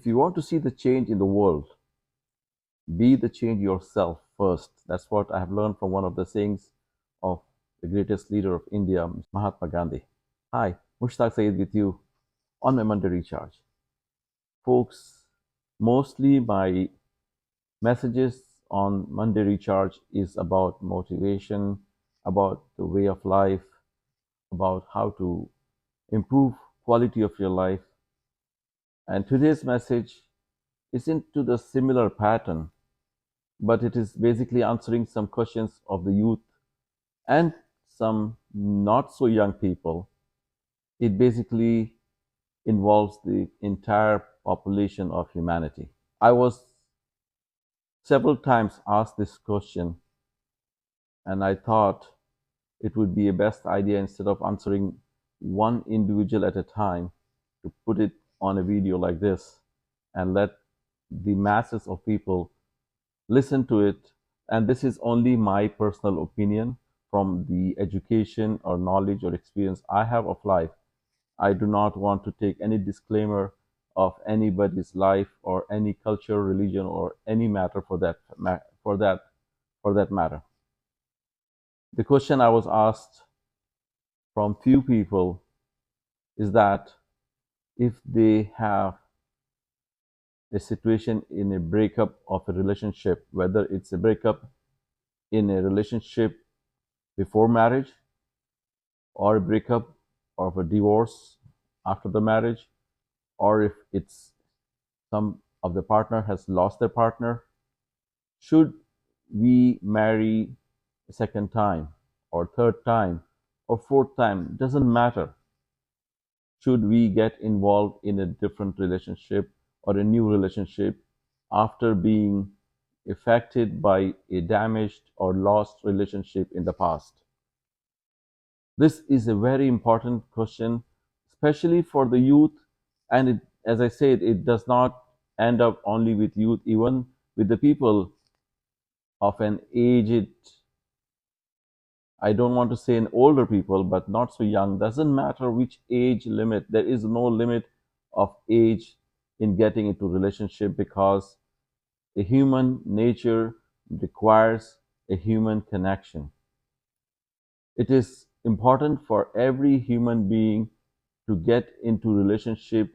If you want to see the change in the world, be the change yourself first. That's what I have learned from one of the sayings of the greatest leader of India, Mahatma Gandhi. Hi, Mushtaq Saeed with you on my Monday Recharge. Folks, mostly my messages on Monday Recharge is about motivation, about the way of life, about how to improve quality of your life. And today's message isn't to the similar pattern, but it is basically answering some questions of the youth and some not so young people. It basically involves the entire population of humanity. I was several times asked this question, and I thought it would be a best idea instead of answering one individual at a time to put it on a video like this and let the masses of people listen to it. And this is only my personal opinion from the education or knowledge or experience I have of life. I do not want to take any disclaimer of anybody's life or any culture, religion, or any matter for that matter. The question I was asked from few people is that if they have a situation in a breakup of a relationship, whether it's a breakup in a relationship before marriage or a breakup of a divorce after the marriage, or if it's some of the partner has lost their partner, should we marry a second time or third time or fourth time? Doesn't matter. Should we get involved in a different relationship or a new relationship after being affected by a damaged or lost relationship in the past? This is a very important question, especially for the youth. And as I said, it does not end up only with youth, even with the people of an aged, I don't want to say an older people, but not so young. Doesn't matter which age limit. There is no limit of age in getting into relationship because a human nature requires a human connection. It is important for every human being to get into relationship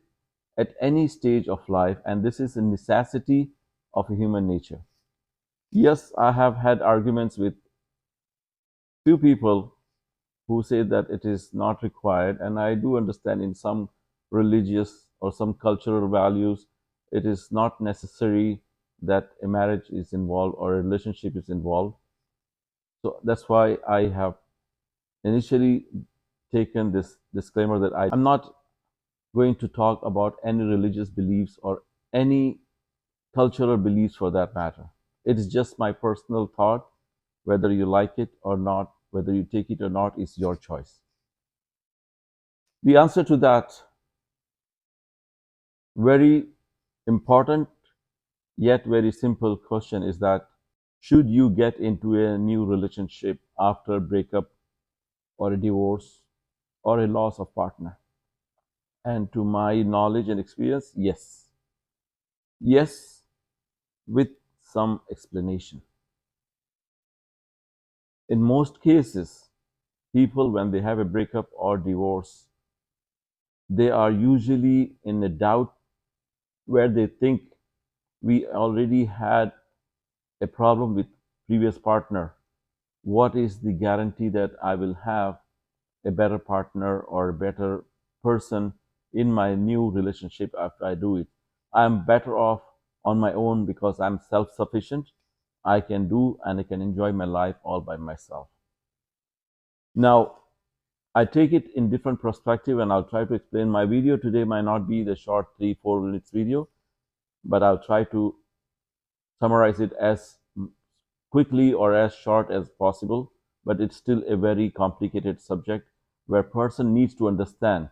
at any stage of life, and this is a necessity of human nature. Yes, I have had arguments with few people who say that it is not required, and I do understand in some religious or some cultural values it is not necessary that a marriage is involved or a relationship is involved. So that's why I have initially taken this disclaimer that I'm not going to talk about any religious beliefs or any cultural beliefs for that matter. It is just my personal thought. Whether you like it or not, whether you take it or not, is your choice. The answer to that very important yet very simple question is that should you get into a new relationship after a breakup or a divorce or a loss of partner? And to my knowledge and experience, yes. Yes, with some explanation. In most cases, people, when they have a breakup or divorce, they are usually in a doubt where they think we already had a problem with previous partner. What is the guarantee that I will have a better partner or a better person in my new relationship after I do it? I'm better off on my own because I'm self-sufficient. I can do and I can enjoy my life all by myself. Now, I take it in different perspective and I'll try to explain. My video today might not be the short 3-4 minutes video, but I'll try to summarize it as quickly or as short as possible. But it's still a very complicated subject where person needs to understand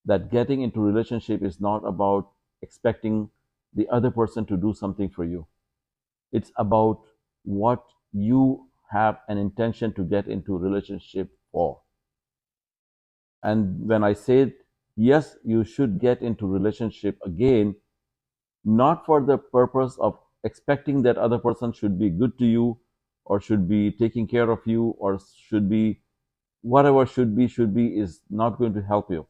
that getting into relationship is not about expecting the other person to do something for you. It's about what you have an intention to get into relationship for. And when I said yes, you should get into relationship again, not for the purpose of expecting that other person should be good to you or should be taking care of you or should be whatever should be is not going to help you.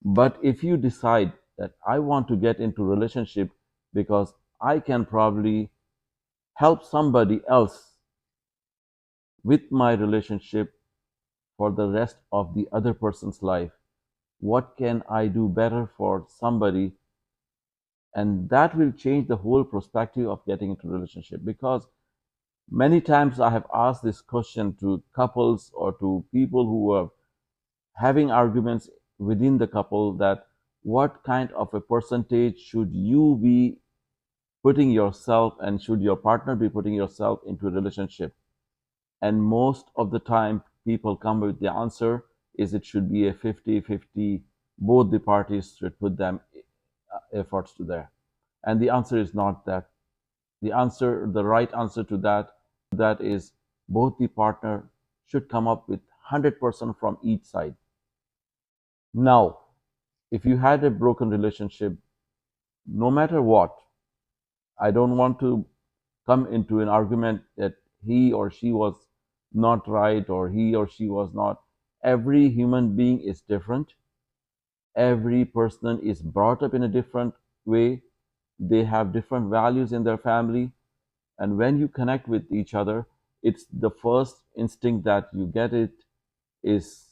But if you decide that I want to get into relationship because I can probably help somebody else with my relationship for the rest of the other person's life, what can I do better for somebody? And that will change the whole perspective of getting into a relationship. Because many times I have asked this question to couples or to people who are having arguments within the couple, that what kind of a percentage should you be putting yourself and should your partner be putting yourself into a relationship? And most of the time people come with the answer is it should be a 50-50. Both the parties should put them efforts to there. And the answer is not that. The right answer to that is both the partner should come up with 100% from each side. Now, if you had a broken relationship, no matter what, I don't want to come into an argument that he or she was not right or he or she was not. Every human being is different. Every person is brought up in a different way. They have different values in their family. And when you connect with each other, it's the first instinct that you get it is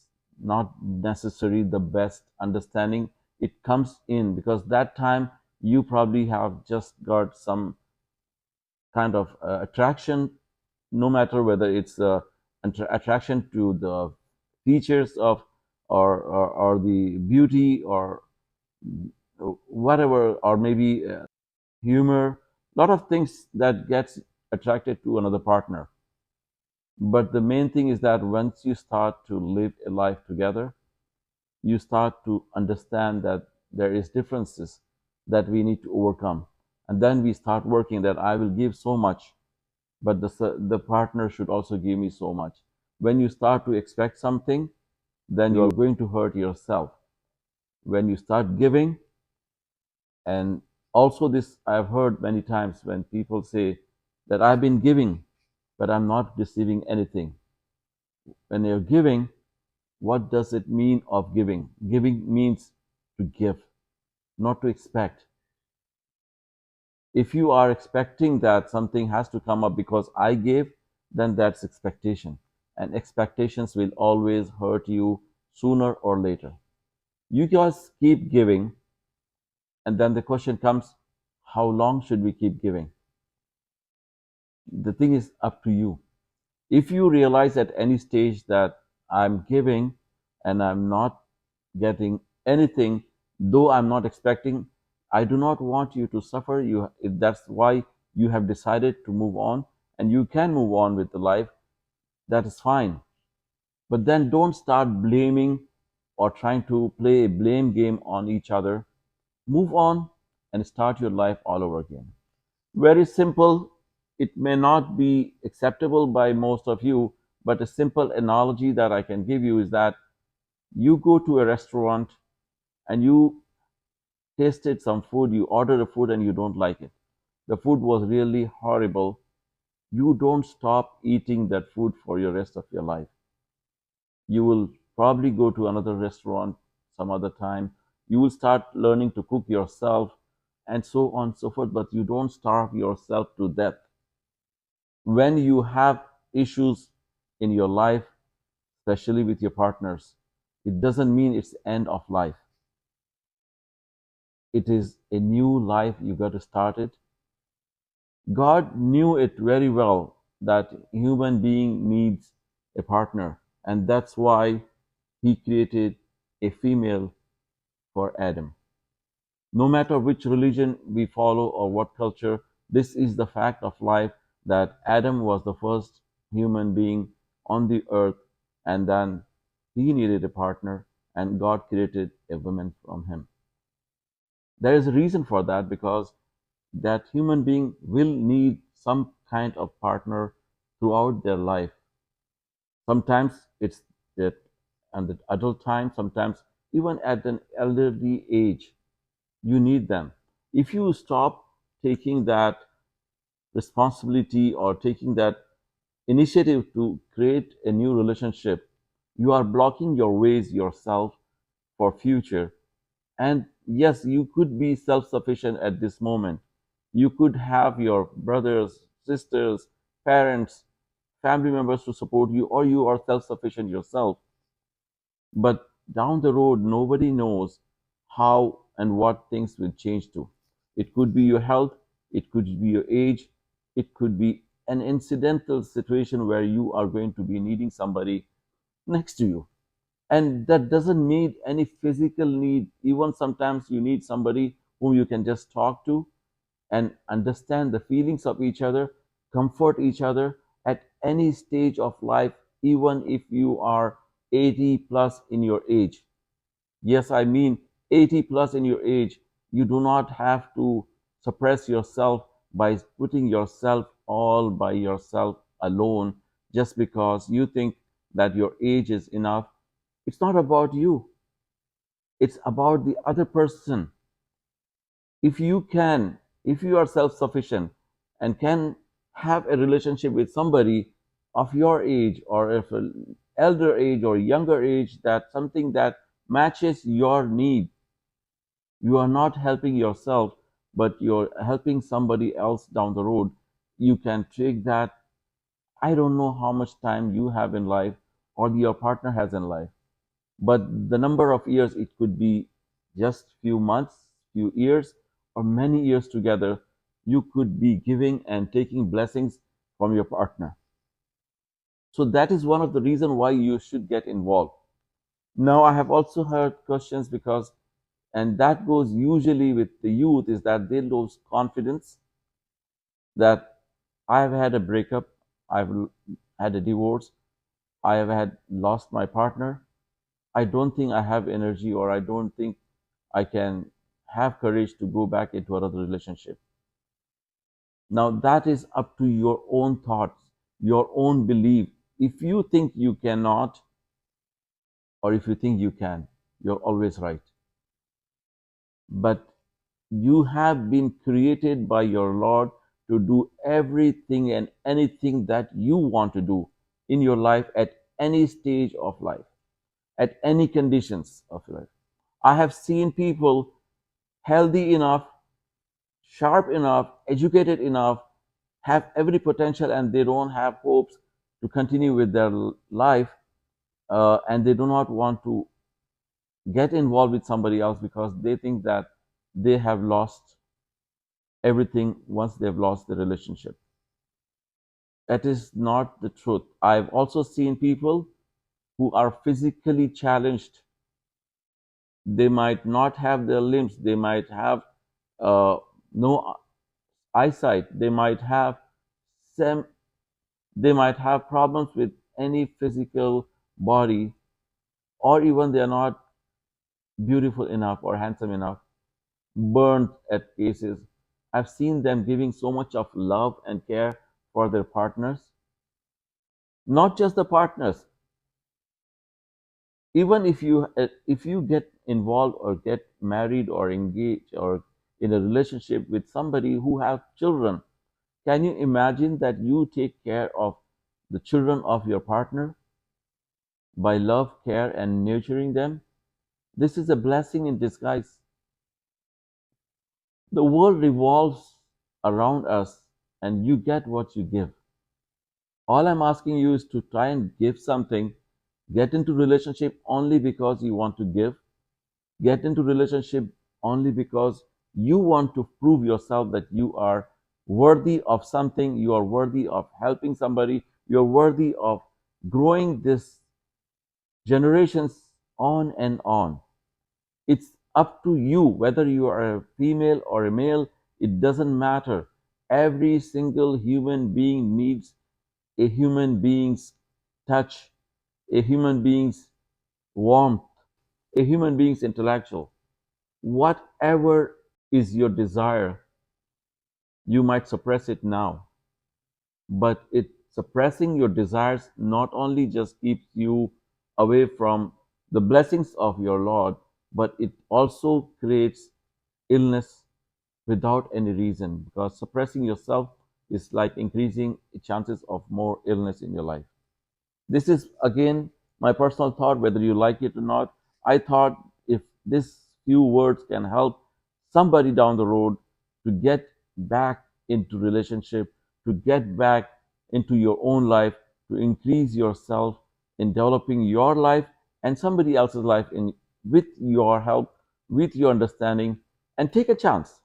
not necessarily the best understanding. It comes in because that time you probably have just got some kind of attraction, no matter whether it's attraction to the features of or the beauty or whatever, or maybe humor, a lot of things that gets attracted to another partner. But the main thing is that once you start to live a life together, you start to understand that there is differences that we need to overcome. And then we start working that I will give so much, but the partner should also give me so much. When you start to expect something, then you are going to hurt yourself. When you start giving, and also this I've heard many times when people say that I've been giving, but I'm not receiving anything. When you're giving, what does it mean of giving? Giving means to give, not to expect. If you are expecting that something has to come up because I gave, then that's expectation. And expectations will always hurt you sooner or later. You just keep giving, and then the question comes, how long should we keep giving? The thing is up to you. If you realize at any stage that I'm giving and I'm not getting anything, though I'm not expecting, I do not want you to suffer. That's why you have decided to move on, and you can move on with the life. That is fine. But then don't start blaming or trying to play a blame game on each other. Move on and start your life all over again. Very simple. It may not be acceptable by most of you, but a simple analogy that I can give you is that you go to a restaurant and you tasted some food, you ordered a food and you don't like it. The food was really horrible. You don't stop eating that food for your rest of your life. You will probably go to another restaurant some other time. You will start learning to cook yourself and so on and so forth, but you don't starve yourself to death. When you have issues in your life, especially with your partners, it doesn't mean it's the end of life. It is a new life. You got to start it. God knew it very well that human being needs a partner, and that's why he created a female for Adam. No matter which religion we follow or what culture, this is the fact of life that Adam was the first human being on the earth, and then he needed a partner, and God created a woman from him. There is a reason for that because that human being will need some kind of partner throughout their life. Sometimes it's that at the adult time, sometimes even at an elderly age, you need them. If you stop taking that responsibility or taking that initiative to create a new relationship, you are blocking your ways yourself for future. And yes, you could be self-sufficient at this moment. You could have your brothers, sisters, parents, family members to support you, or you are self-sufficient yourself. But down the road, nobody knows how and what things will change to. It could be your health, it could be your age, it could be an incidental situation where you are going to be needing somebody next to you. And that doesn't mean any physical need. Even sometimes you need somebody whom you can just talk to and understand the feelings of each other, comfort each other at any stage of life, even if you are 80 plus in your age. Yes, I mean 80 plus in your age. You do not have to suppress yourself by putting yourself all by yourself alone just because you think that your age is enough. It's not about you, it's about the other person. If you can, if you are self sufficient and can have a relationship with somebody of your age or if an elder age or younger age, that something that matches your need, you are not helping yourself, but you're helping somebody else down the road. You can take that. I don't know how much time you have in life or your partner has in life, but the number of years, it could be just few months, few years, or many years together. You could be giving and taking blessings from your partner. So that is one of the reasons why you should get involved. Now I have also heard questions because, and that goes usually with the youth, is that they lose confidence that I have had a breakup, I've had a divorce, I have had lost my partner. I don't think I have energy, or I don't think I can have courage to go back into another relationship. Now, that is up to your own thoughts, your own belief. If you think you cannot, or if you think you can, you're always right. But you have been created by your Lord to do everything and anything that you want to do in your life at any stage of life, at any conditions of life. I have seen people healthy enough, sharp enough, educated enough, have every potential, and they don't have hopes to continue with their life, and they do not want to get involved with somebody else because they think that they have lost everything once they've lost the relationship. That is not the truth. I've also seen people who are physically challenged. They might not have their limbs, they might have uh, no eyesight, they might have some, they might have problems with any physical body, or even they are not beautiful enough or handsome enough, burned at cases. I've seen them giving so much of love and care for their partners, not just the partners. Even if you get involved or get married or engaged or in a relationship with somebody who have children, can you imagine that you take care of the children of your partner by love, care, and nurturing them? This is a blessing in disguise. The world revolves around us, and you get what you give. All I'm asking you is to try and give something. Get into relationship only because you want to give. Get into relationship only because you want to prove yourself that you are worthy of something, you are worthy of helping somebody, you're worthy of growing this generations on and on. It's up to you whether you are a female or a male, it doesn't matter. Every single human being needs a human being's touch, a human being's warmth, a human being's intellectual. Whatever is your desire, you might suppress it now, but it suppressing your desires not only just keeps you away from the blessings of your Lord, but it also creates illness without any reason, because suppressing yourself is like increasing chances of more illness in your life. This is again my personal thought, whether you like it or not. I thought if this few words can help somebody down the road to get back into relationship, to get back into your own life, to increase yourself in developing your life and somebody else's life in with your help, with your understanding, and take a chance.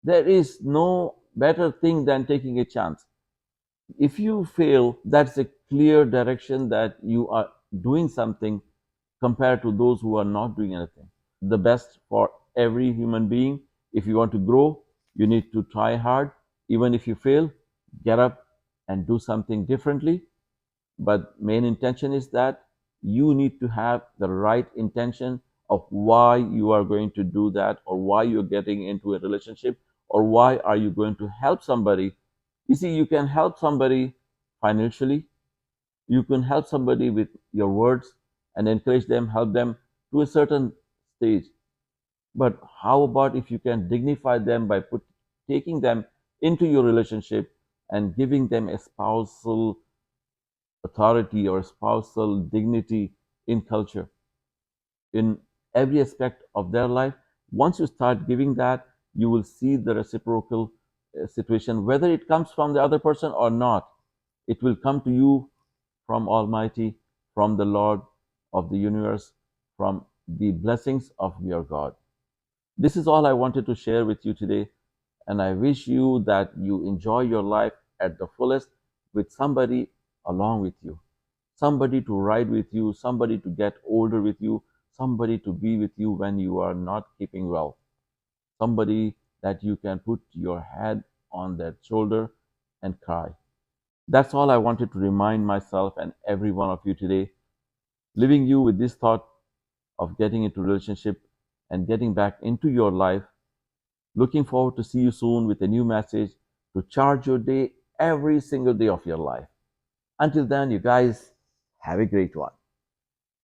There is no better thing than taking a chance. If you fail, that's a clear direction that you are doing something compared to those who are not doing anything. The best for every human being, if you want to grow, you need to try hard. Even if you fail, get up and do something differently. But main intention is that you need to have the right intention of why you are going to do that, or why you're getting into a relationship, or why are you going to help somebody. You see, you can help somebody financially, you can help somebody with your words and encourage them, help them to a certain stage. But how about if you can dignify them by taking them into your relationship and giving them a spousal authority or spousal dignity in culture, in every aspect of their life? Once you start giving that, you will see the reciprocal situation, whether it comes from the other person or not. It will come to you from Almighty, from the Lord of the universe, from the blessings of your God. This is all I wanted to share with you today, and I wish you that you enjoy your life at the fullest with somebody along with you, somebody to ride with you, somebody to get older with you, somebody to be with you when you are not keeping well, somebody that you can put your head on their shoulder and cry. That's all I wanted to remind myself and every one of you today, leaving you with this thought of getting into relationship and getting back into your life. Looking forward to see you soon with a new message to charge your day every single day of your life. Until then, you guys have a great one.